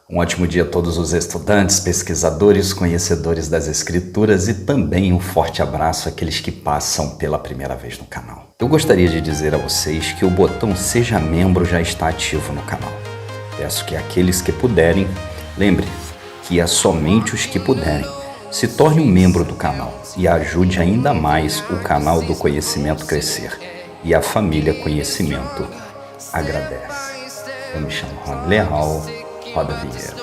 Um ótimo dia a todos os estudantes, pesquisadores, conhecedores das escrituras e também um forte abraço àqueles que passam pela primeira vez no canal. Eu gostaria de dizer a vocês que o botão Seja Membro já está ativo no canal. Peço que aqueles que puderem, lembre que é somente os que puderem, se torne um membro do canal e ajude ainda mais o canal do Conhecimento crescer. E a família Conhecimento agradece. Eu me chamo Rony Leal. Roda a vinheta.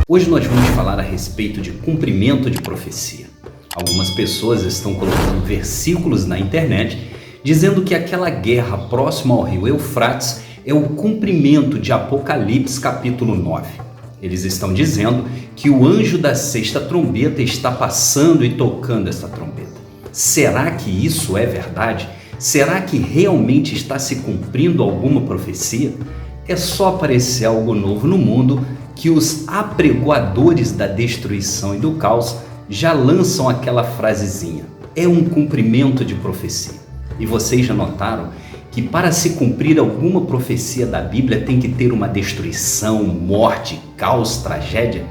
Hoje nós vamos falar a respeito de cumprimento de profecia. Algumas pessoas estão colocando versículos na internet dizendo que aquela guerra próxima ao rio Eufrates é o cumprimento de Apocalipse capítulo 9. Eles estão dizendo que o anjo da sexta trombeta está passando e tocando essa trombeta. Será que isso é verdade? Será que realmente está se cumprindo alguma profecia? É só aparecer algo novo no mundo que os apregoadores da destruição e do caos já lançam aquela frasezinha. É um cumprimento de profecia. E vocês já notaram que para se cumprir alguma profecia da Bíblia tem que ter uma destruição, morte, caos, tragédia?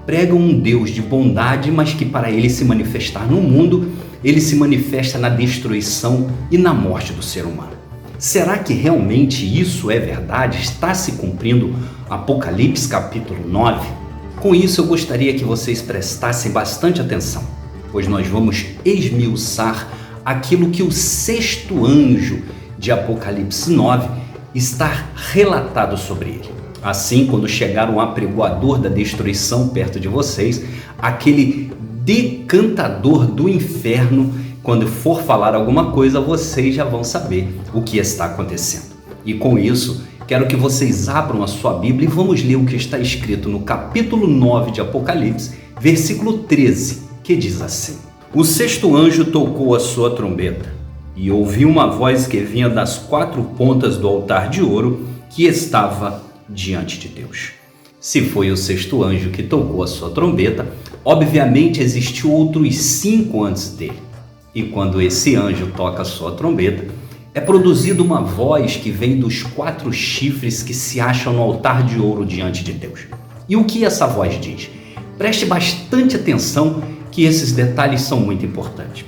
Pregam um Deus de bondade, mas que para ele se manifestar no mundo, ele se manifesta na destruição e na morte do ser humano. Será que realmente isso é verdade? Está se cumprindo Apocalipse capítulo 9? Com isso eu gostaria que vocês prestassem bastante atenção, pois nós vamos esmiuçar aquilo que o sexto anjo de Apocalipse 9 está relatado sobre ele. Assim, quando chegar um apregoador da destruição perto de vocês, aquele decantador do inferno, quando for falar alguma coisa, vocês já vão saber o que está acontecendo. E com isso, quero que vocês abram a sua Bíblia e vamos ler o que está escrito no capítulo 9 de Apocalipse, versículo 13, que diz assim: O sexto anjo tocou a sua trombeta, e ouvi uma voz que vinha das quatro pontas do altar de ouro que estava diante de Deus. Se foi o sexto anjo que tocou a sua trombeta, obviamente existiu outros 5 antes dele. E quando esse anjo toca a sua trombeta, é produzida uma voz que vem dos 4 chifres que se acham no altar de ouro diante de Deus. E o que essa voz diz? Preste bastante atenção que esses detalhes são muito importantes.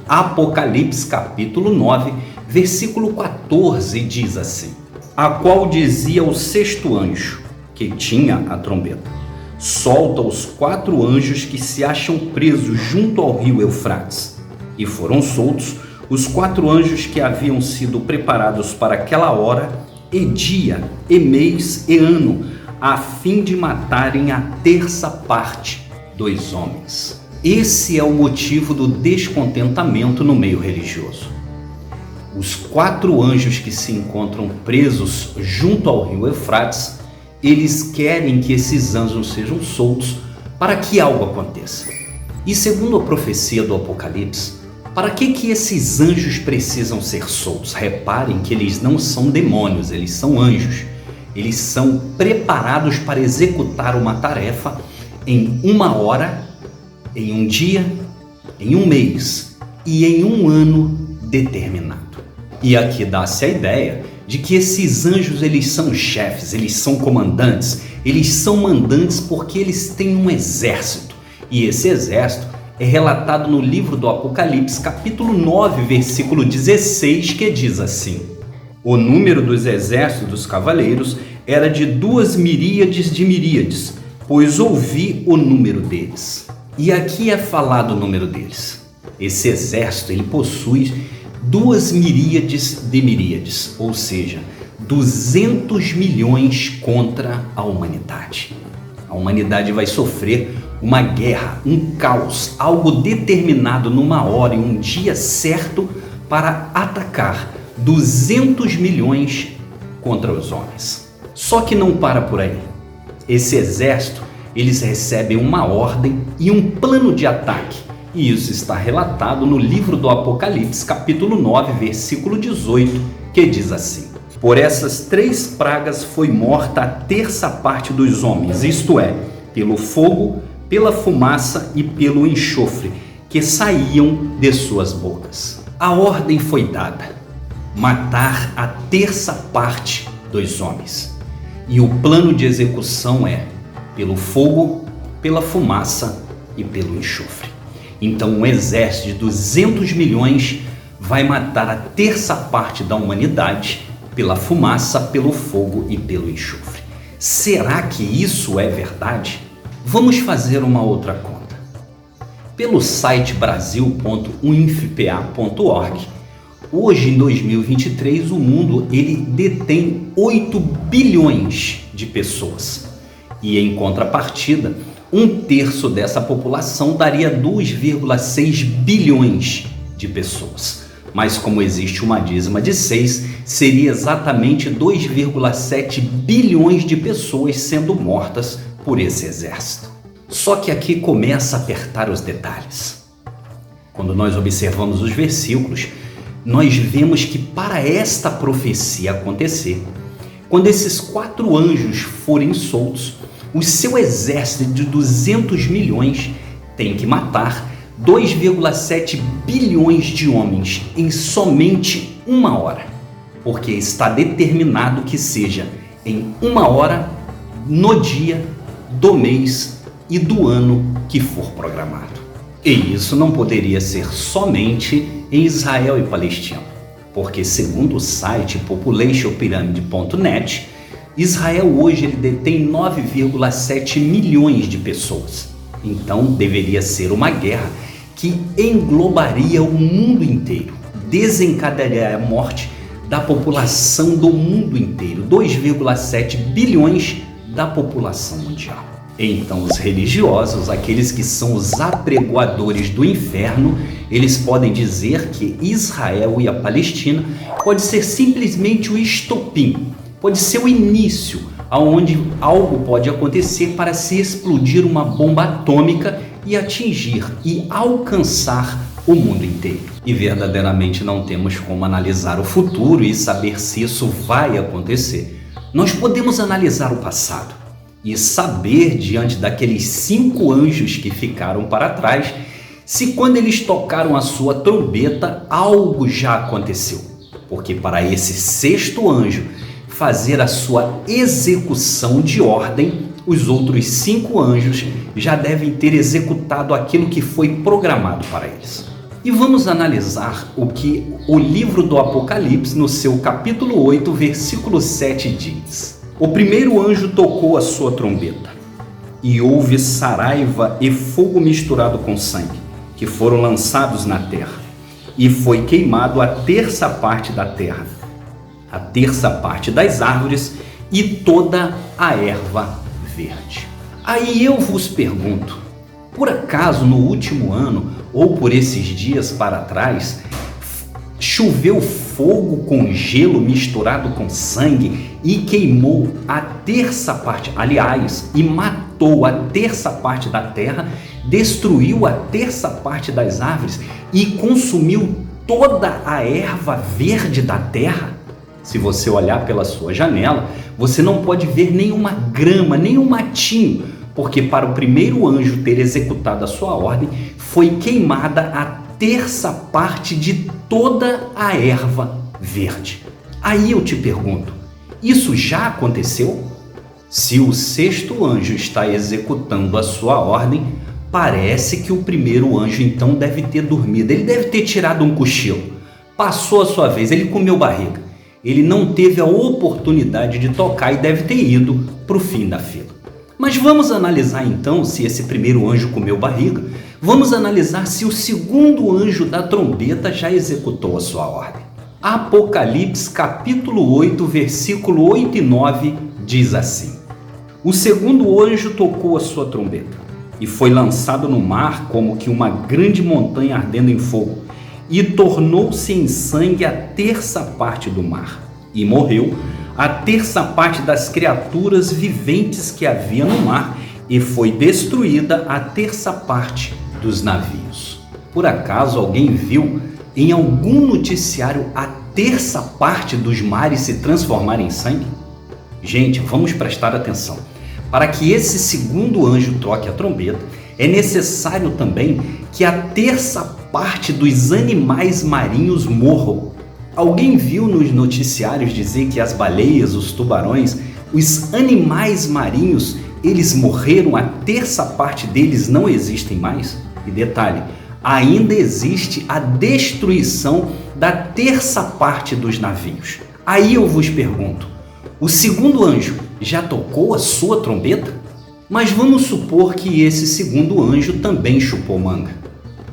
Apocalipse capítulo 9, versículo 14 diz assim: A qual dizia o sexto anjo, que tinha a trombeta: Solta os 4 anjos que se acham presos junto ao rio Eufrates. E foram soltos os 4 anjos que haviam sido preparados para aquela hora, e dia, e mês, e ano, a fim de matarem a terça parte dos homens. Esse é o motivo do descontentamento no meio religioso. Os 4 anjos que se encontram presos junto ao rio Eufrates, eles querem que esses anjos sejam soltos para que algo aconteça. E segundo a profecia do Apocalipse, para que esses anjos precisam ser soltos? Reparem que eles não são demônios, eles são anjos. Eles são preparados para executar uma tarefa em 1 hora, em um dia, em um mês e em um ano determinado. E aqui dá-se a ideia de que esses anjos, eles são chefes, eles são comandantes, eles são mandantes porque eles têm um exército. E esse exército é relatado no livro do Apocalipse, capítulo 9, versículo 16, que diz assim: O número dos exércitos dos cavaleiros era de 2 miríades de miríades, pois ouvi o número deles. E aqui é falado o número deles. Esse exército, ele possui 2 miríades de miríades, ou seja, 200 milhões contra a humanidade. A humanidade vai sofrer uma guerra, um caos, algo determinado numa hora, em um dia certo para atacar 200 milhões contra os homens. Só que não para por aí. Esse exército, eles recebem uma ordem e um plano de ataque. E isso está relatado no livro do Apocalipse, capítulo 9, versículo 18, que diz assim: Por essas 3 pragas foi morta a terça parte dos homens, isto é, pelo fogo, pela fumaça e pelo enxofre, que saíam de suas bocas. A ordem foi dada: matar a terça parte dos homens. E o plano de execução é pelo fogo, pela fumaça e pelo enxofre. Então um exército de 200 milhões vai matar a terça parte da humanidade pela fumaça, pelo fogo e pelo enxofre. Será que isso é verdade? Vamos fazer uma outra conta. Pelo site brasil.unfpa.org, hoje em 2023 o mundo ele detém 8 bilhões de pessoas. E em contrapartida, 1/3 dessa população daria 2,6 bilhões de pessoas. Mas como existe uma dízima de 6, seria exatamente 2,7 bilhões de pessoas sendo mortas por esse exército. Só que aqui começa a apertar os detalhes. Quando nós observamos os versículos, nós vemos que para esta profecia acontecer, quando esses 4 anjos forem soltos, o seu exército de 200 milhões tem que matar 2,7 bilhões de homens em somente 1 hora, porque está determinado que seja em 1 hora, no dia, do mês e do ano que for programado. E isso não poderia ser somente em Israel e Palestina, porque segundo o site populationpyramid.net, Israel hoje ele detém 9,7 milhões de pessoas. Então deveria ser uma guerra que englobaria o mundo inteiro, desencadearia a morte da população do mundo inteiro, 2,7 bilhões da população mundial. Então os religiosos, aqueles que são os apregoadores do inferno, eles podem dizer que Israel e a Palestina pode ser simplesmente o estopim, pode ser o início aonde algo pode acontecer para se explodir uma bomba atômica e atingir e alcançar o mundo inteiro. E verdadeiramente não temos como analisar o futuro e saber se isso vai acontecer. Nós podemos analisar o passado e saber, diante daqueles 5 anjos que ficaram para trás, se quando eles tocaram a sua trombeta, algo já aconteceu. Porque para esse 6º anjo fazer a sua execução de ordem, os outros 5 anjos já devem ter executado aquilo que foi programado para eles. E vamos analisar o que o livro do Apocalipse, no seu capítulo 8, versículo 7 diz. O primeiro anjo tocou a sua trombeta, e houve saraiva e fogo misturado com sangue, que foram lançados na terra, e foi queimado a terça parte da terra, a terça parte das árvores e toda a erva verde. Aí eu vos pergunto, por acaso no último ano, ou por esses dias para trás, choveu fogo com gelo misturado com sangue e queimou a terça parte, aliás, e matou a terça parte da terra, destruiu a terça parte das árvores e consumiu toda a erva verde da terra? Se você olhar pela sua janela, você não pode ver nenhuma grama, nenhum matinho, porque para o primeiro anjo ter executado a sua ordem, foi queimada a terça parte de toda a erva verde. Aí eu te pergunto, isso já aconteceu? Se o 6º anjo está executando a sua ordem, parece que o primeiro anjo então deve ter dormido, ele deve ter tirado um cochilo, passou a sua vez, ele comeu barriga, ele não teve a oportunidade de tocar e deve ter ido para o fim da fila. Mas vamos analisar então se esse primeiro anjo comeu barriga, vamos analisar se o 2º anjo da trombeta já executou a sua ordem. Apocalipse capítulo 8, versículo 8 e 9 diz assim: O 2º anjo tocou a sua trombeta, e foi lançado no mar como que uma grande montanha ardendo em fogo, e tornou-se em sangue a terça parte do mar, e morreu a terça parte das criaturas viventes que havia no mar, e foi destruída a terça parte dos navios. Por acaso alguém viu em algum noticiário a terça parte dos mares se transformar em sangue? Gente, vamos prestar atenção. Para que esse 2º anjo toque a trombeta, é necessário também que a terça parte dos animais marinhos morram. Alguém viu nos noticiários dizer que as baleias, os tubarões, os animais marinhos, eles morreram, a terça parte deles não existem mais? E detalhe, ainda existe a destruição da terça parte dos navios. Aí eu vos pergunto, o segundo anjo já tocou a sua trombeta? Mas vamos supor que esse segundo anjo também chupou manga.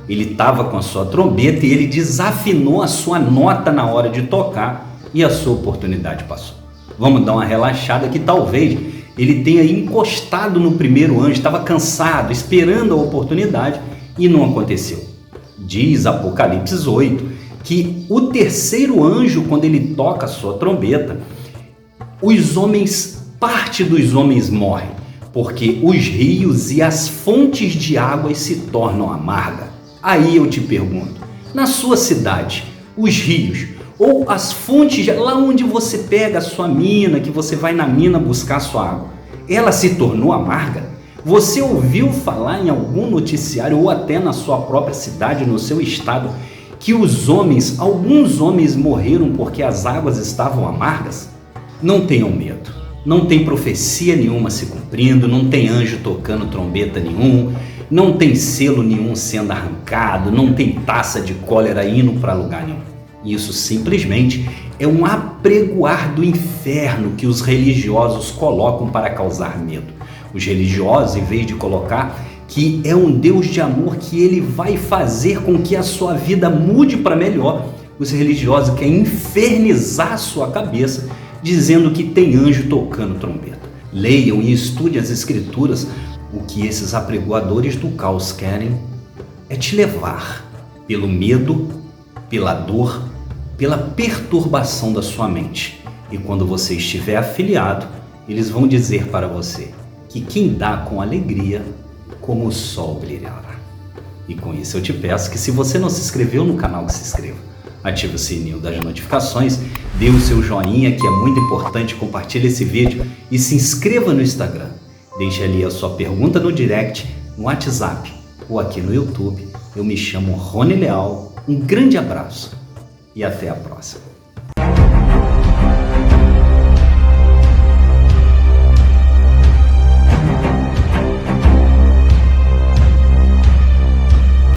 Ele estava com a sua trombeta e ele desafinou a sua nota na hora de tocar e a sua oportunidade passou. Vamos dar uma relaxada que talvez ele tenha encostado no primeiro anjo, estava cansado, esperando a oportunidade e não aconteceu. Diz Apocalipse 8 que o terceiro anjo, quando ele toca a sua trombeta, parte dos homens morre, porque os rios e as fontes de águas se tornam amargas. Aí eu te pergunto, na sua cidade, os rios ou as fontes, lá onde você pega a sua mina, que você vai na mina buscar a sua água, ela se tornou amarga? Você ouviu falar em algum noticiário ou até na sua própria cidade, no seu estado, que alguns homens morreram porque as águas estavam amargas? Não tenham medo, não tem profecia nenhuma se cumprindo, não tem anjo tocando trombeta nenhum, não tem selo nenhum sendo arrancado, não tem taça de cólera indo para lugar nenhum. Isso simplesmente é um apregoar do inferno que os religiosos colocam para causar medo. Os religiosos, em vez de colocar que é um Deus de amor, que ele vai fazer com que a sua vida mude para melhor, os religiosos querem infernizar a sua cabeça, dizendo que tem anjo tocando trombeta. Leiam e estudem as escrituras. O que esses apregoadores do caos querem é te levar pelo medo, pela dor, pela perturbação da sua mente. E quando você estiver afiliado, eles vão dizer para você que quem dá com alegria, como o sol brilhará. E com isso eu te peço que, se você não se inscreveu no canal, que se inscreva. Ative o sininho das notificações, dê o seu joinha, que é muito importante, compartilhe esse vídeo e se inscreva no Instagram. Deixe ali a sua pergunta no direct, no WhatsApp ou aqui no YouTube. Eu me chamo Rony Leal, um grande abraço e até a próxima.